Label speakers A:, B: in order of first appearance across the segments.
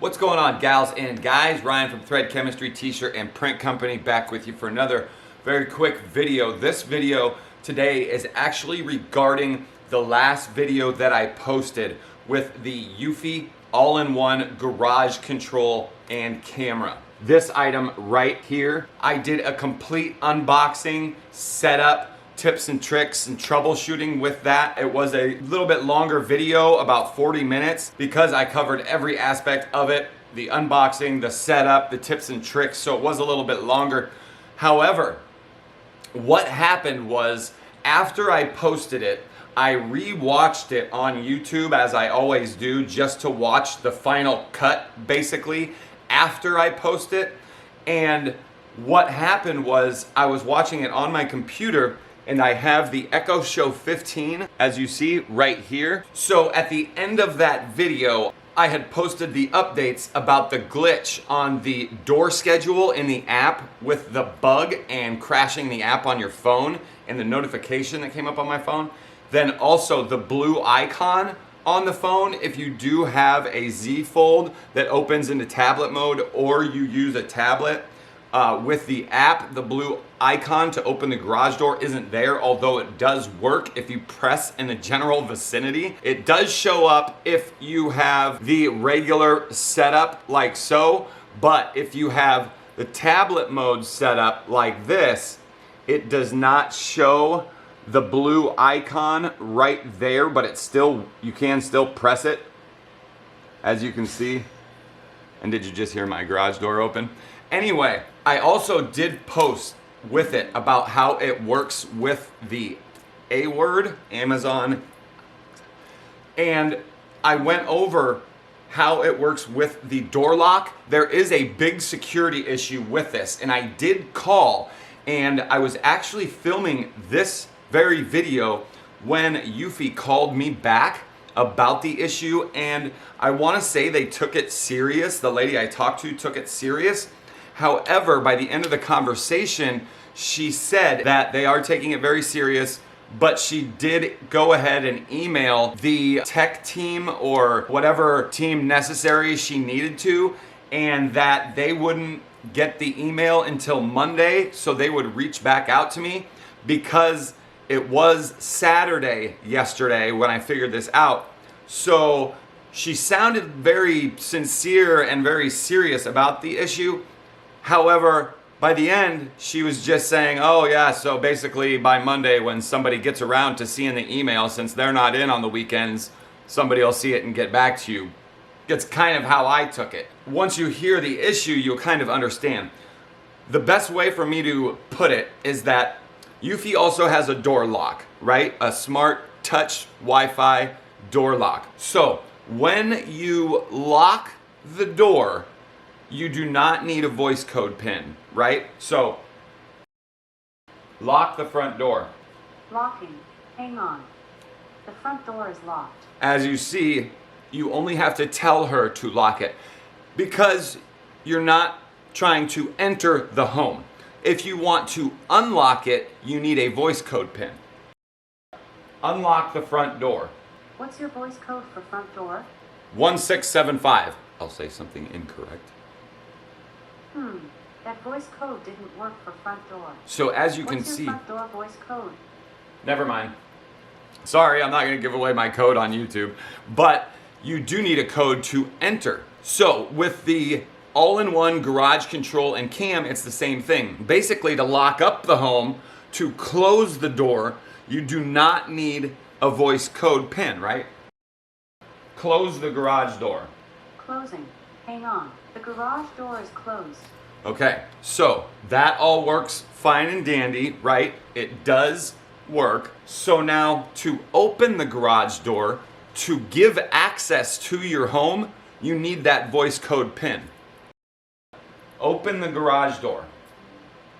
A: What's going on, gals and guys? Ryan from Thread Chemistry T-shirt and Print Company back with you for another very quick video. This video today is actually regarding the last video that I posted with the Eufy all-in-one garage control and camera. This item right here, I did a complete unboxing, setup, tips and tricks and troubleshooting with that. It was a little bit longer video, about 40 minutes, because I covered every aspect of it, the unboxing, the setup, the tips and tricks, so it was a little bit longer. However, what happened was after I posted it, I re-watched it on YouTube, as I always do, just to watch the final cut basically after I post it. And what happened was I was watching it on my computer, and I have the Echo Show 15, as you see right here. So at the end of that video, I had posted the updates about the glitch on the door schedule in the app with the bug and crashing the app on your phone and the notification that came up on my phone. Then also the blue icon on the phone if you do have a Z Fold that opens into tablet mode, or you use a tablet. With the app, the blue icon to open the garage door isn't there, although it does work if you press in the general vicinity. It does show up if you have the regular setup like so, but if you have the tablet mode set up like this, it does not show the blue icon right there, but it's still, you can still press it, as you can see. And did you just hear my garage door open? Anyway, I also did post with it about how it works with the A word, Amazon, and I went over how it works with the door lock. There is a big security issue with this, and I did call, and I was actually filming this very video when Eufy called me back about the issue, and I want to say they took it serious. The lady I talked to took it serious. However, by the end of the conversation, she said that they are taking it very serious, but she did go ahead and email the tech team or whatever team necessary she needed to, and that they wouldn't get the email until Monday, so they would reach back out to me, because it was Saturday yesterday when I figured this out. So she sounded very sincere and very serious about the issue. However, by the end, she was just saying, oh yeah, so basically by Monday when somebody gets around to seeing the email, since they're not in on the weekends, somebody will see it and get back to you. It's kind of how I took it. Once you hear the issue, you'll kind of understand. The best way for me to put it is that Eufy also has a door lock, right? A smart touch Wi-Fi door lock. So when you lock the door, you do not need a voice code pin, right? So, lock the front door.
B: Locking. Hang on. The front door is locked.
A: As you see, you only have to tell her to lock it, because you're not trying to enter the home. If you want to unlock it, you need a voice code pin. Unlock the front door.
B: What's your voice code for front door?
A: 1675. I'll say something incorrect.
B: That voice code didn't work for front door.
A: So as you can
B: What's
A: see...
B: your front door voice code?
A: Never mind. Sorry, I'm not going to give away my code on YouTube. But you do need a code to enter. So with the all-in-one garage control and cam, it's the same thing. Basically, to lock up the home, to close the door, you do not need a voice code pin, right? Close the garage door.
B: Closing. Hang on. The garage door is closed.
A: Okay, so that all works fine and dandy, right? It does work. So now to open the garage door, to give access to your home, you need that voice code pin. Open the garage door.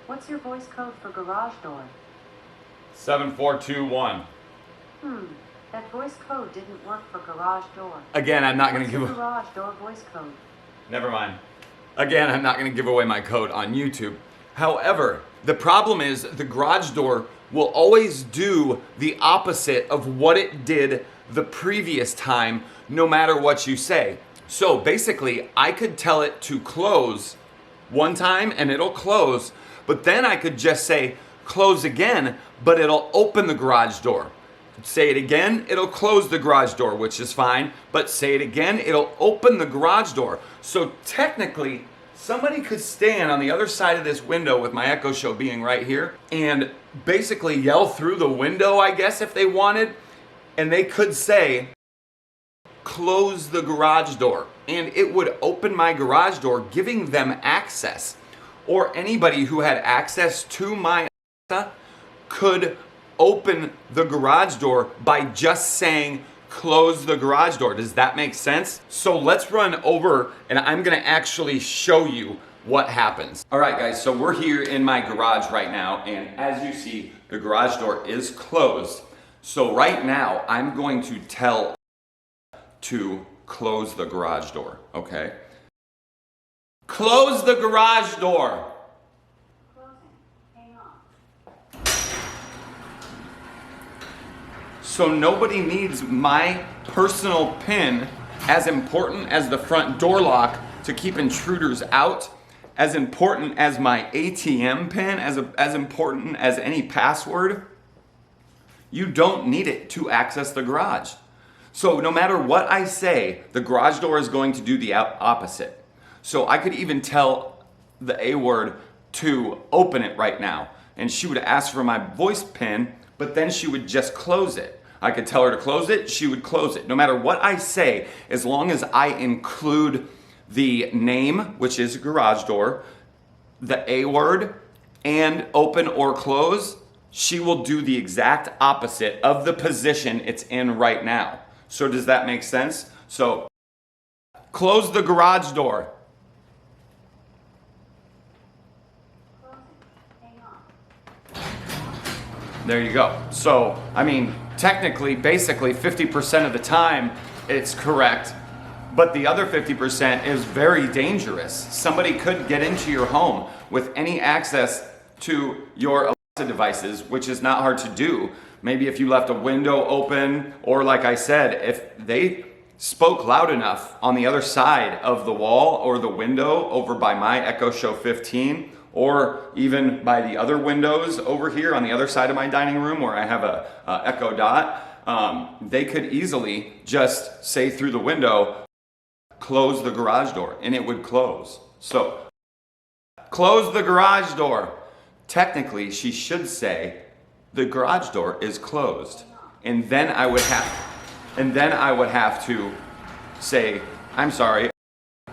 B: What's your voice code for garage door?
A: 7421.
B: That voice code didn't work for garage door.
A: Again, I'm not going to give
B: What's your garage door voice code?
A: Never mind. Again, I'm not going to give away my code on YouTube. However, the problem is the garage door will always do the opposite of what it did the previous time, no matter what you say. So basically, I could tell it to close one time and it'll close, but then I could just say close again, but it'll open the garage door. Say it again, it'll close the garage door, which is fine, but say it again, it'll open the garage door. So technically, somebody could stand on the other side of this window with my Echo Show being right here and basically yell through the window, I guess, if they wanted, and they could say, close the garage door, and it would open my garage door, giving them access. Or anybody who had access to my Alexa could open the garage door by just saying close the garage door. Does that make sense? So let's run over and I'm gonna actually show you what happens. All right guys, so we're here in my garage right now, and as you see, the garage door is closed. So right now I'm going to tell to close the garage door, okay? Close the garage door. So nobody needs my personal pin, as important as the front door lock to keep intruders out, as important as my ATM pin, as important as any password. You don't need it to access the garage. So no matter what I say, the garage door is going to do the opposite. So I could even tell the A word to open it right now, and she would ask for my voice pin, but then she would just close it. I could tell her to close it, she would close it. No matter what I say, as long as I include the name, which is garage door, the A word, and open or close, she will do the exact opposite of the position it's in right now. So does that make sense? So, close the garage door. There you go. So, I mean, technically, basically 50% of the time it's correct, but the other 50% is very dangerous. Somebody could get into your home with any access to your Alexa devices, which is not hard to do. Maybe if you left a window open, or like I said, if they spoke loud enough on the other side of the wall or the window over by my Echo Show 15, or even by the other windows over here on the other side of my dining room where I have a Echo Dot, they could easily just say through the window, close the garage door, and it would close. So, close the garage door. Technically, she should say, the garage door is closed. And then I would have to say, I'm sorry,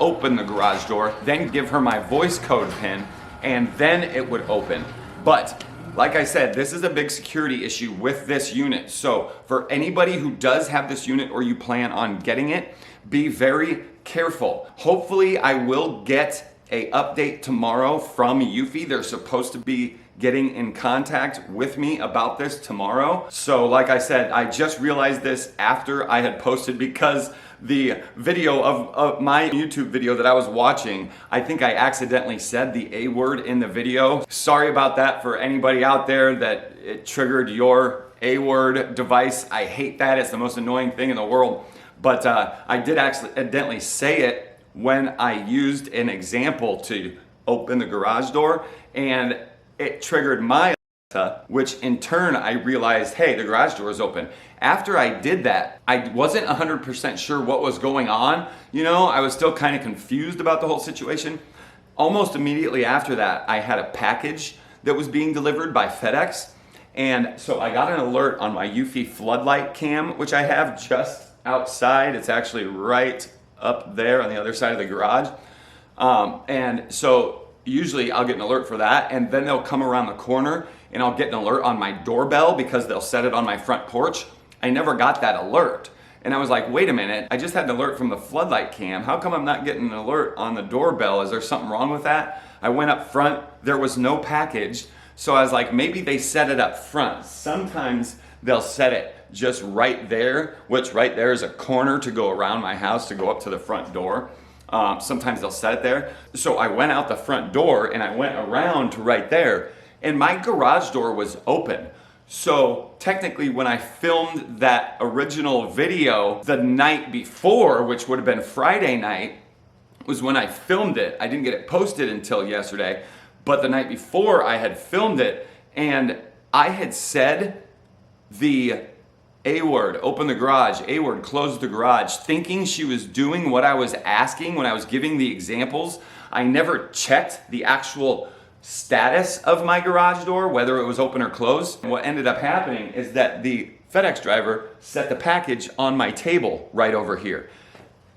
A: open the garage door, then give her my voice code pin, and then it would open. But like I said, this is a big security issue with this unit. So for anybody who does have this unit or you plan on getting it, be very careful. Hopefully I will get an update tomorrow from Eufy. They're supposed to be getting in contact with me about this tomorrow. So like I said, I just realized this after I had posted, because the video of my YouTube video that I was watching, I think I accidentally said the A word in the video. Sorry about that for anybody out there that it triggered your A word device. I hate that. It's the most annoying thing in the world. But I did accidentally say it when I used an example to open the garage door, and it triggered my Alexa, which in turn I realized, hey, the garage door is open. After I did that, I wasn't 100% sure what was going on. You know, I was still kind of confused about the whole situation. Almost immediately after that, I had a package that was being delivered by FedEx. And so I got an alert on my Eufy floodlight cam, which I have just outside. It's actually right up there on the other side of the garage. And so usually I'll get an alert for that, and then they'll come around the corner and I'll get an alert on my doorbell because they'll set it on my front porch. I never got that alert. And I was like, wait a minute, I just had an alert from the floodlight cam. How come I'm not getting an alert on the doorbell? Is there something wrong with that? I went up front, there was no package. So I was like, maybe they set it up front. Sometimes they'll set it just right there, which right there is a corner to go around my house to go up to the front door. Sometimes they'll set it there. So I went out the front door and I went around to right there, and my garage door was open. So technically when I filmed that original video the night before, which would have been Friday night, was when I filmed it. I didn't get it posted until yesterday, but the night before I had filmed it, and I had said the A word, open the garage, A word, close the garage, thinking she was doing what I was asking when I was giving the examples. I never checked the actual status of my garage door, whether it was open or closed. And what ended up happening is that the FedEx driver set the package on my table right over here,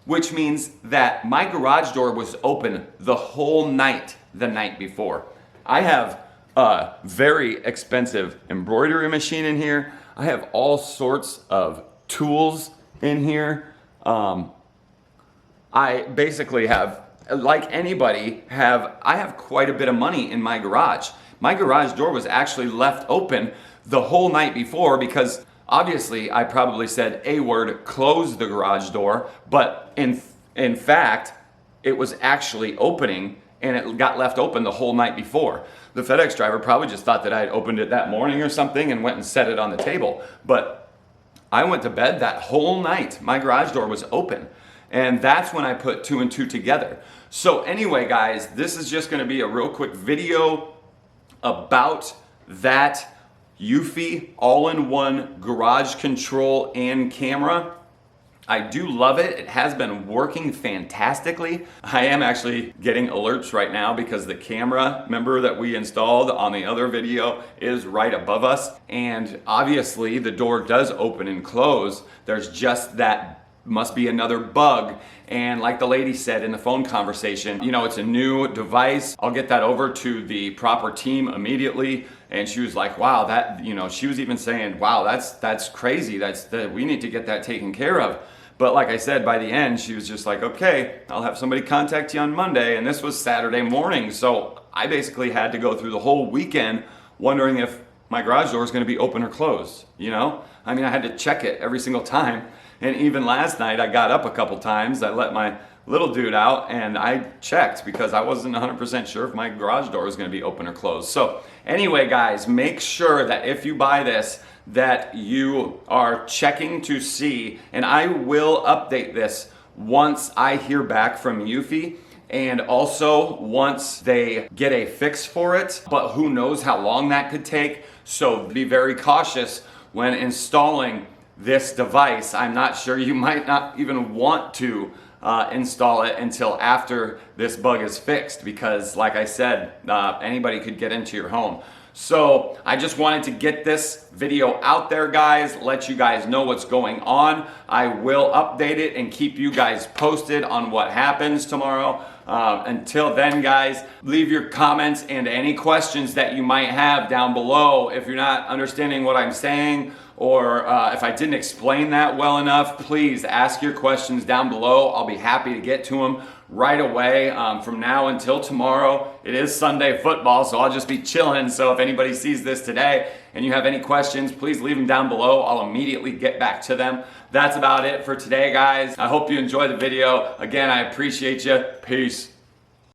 A: which means that my garage door was open the whole night the night before. I have a very expensive embroidery machine in here. I have all sorts of tools in here. I basically have, like anybody, I have quite a bit of money in my garage. My garage door was actually left open the whole night before because obviously I probably said A word, close the garage door, but in fact, it was actually opening and it got left open the whole night before. The FedEx driver probably just thought that I had opened it that morning or something and went and set it on the table. But I went to bed that whole night. My garage door was open. And that's when I put 2 and 2 together. So anyway, guys, this is just gonna be a real quick video about that Eufy all-in-one garage control and camera. I do love it. It has been working fantastically. I am actually getting alerts right now because the camera, remember, that we installed on the other video is right above us. And obviously the door does open and close. There's just that must be another bug. And like the lady said in the phone conversation, you know, it's a new device. I'll get that over to the proper team immediately. And she was like, wow, that, you know, she was even saying, wow, that's crazy. We need to get that taken care of. But like I said, by the end, she was just like, okay, I'll have somebody contact you on Monday. And this was Saturday morning. So I basically had to go through the whole weekend wondering if my garage door is going to be open or closed. You know, I mean, I had to check it every single time. And even last night, I got up a couple times. I let my little dude out and I checked because I wasn't 100% sure if my garage door was going to be open or closed. So anyway, guys, make sure that if you buy this, that you are checking to see, and I will update this once I hear back from Eufy and also once they get a fix for it, but who knows how long that could take. So be very cautious when installing this device. I'm not sure, you might not even want to install it until after this bug is fixed because like I said, anybody could get into your home. So I just wanted to get this video out there, guys, let you guys know what's going on. I will update it and keep you guys posted on what happens tomorrow. Until then, guys, leave your comments and any questions that you might have down below. If you're not understanding what I'm saying, or if I didn't explain that well enough, please ask your questions down below. I'll be happy to get to them right away. From now until tomorrow, it is Sunday football, so I'll just be chilling. So if anybody sees this today and you have any questions, please leave them down below. I'll immediately get back to them. That's about it for today, guys. I hope you enjoyed the video. Again, I appreciate you. Peace.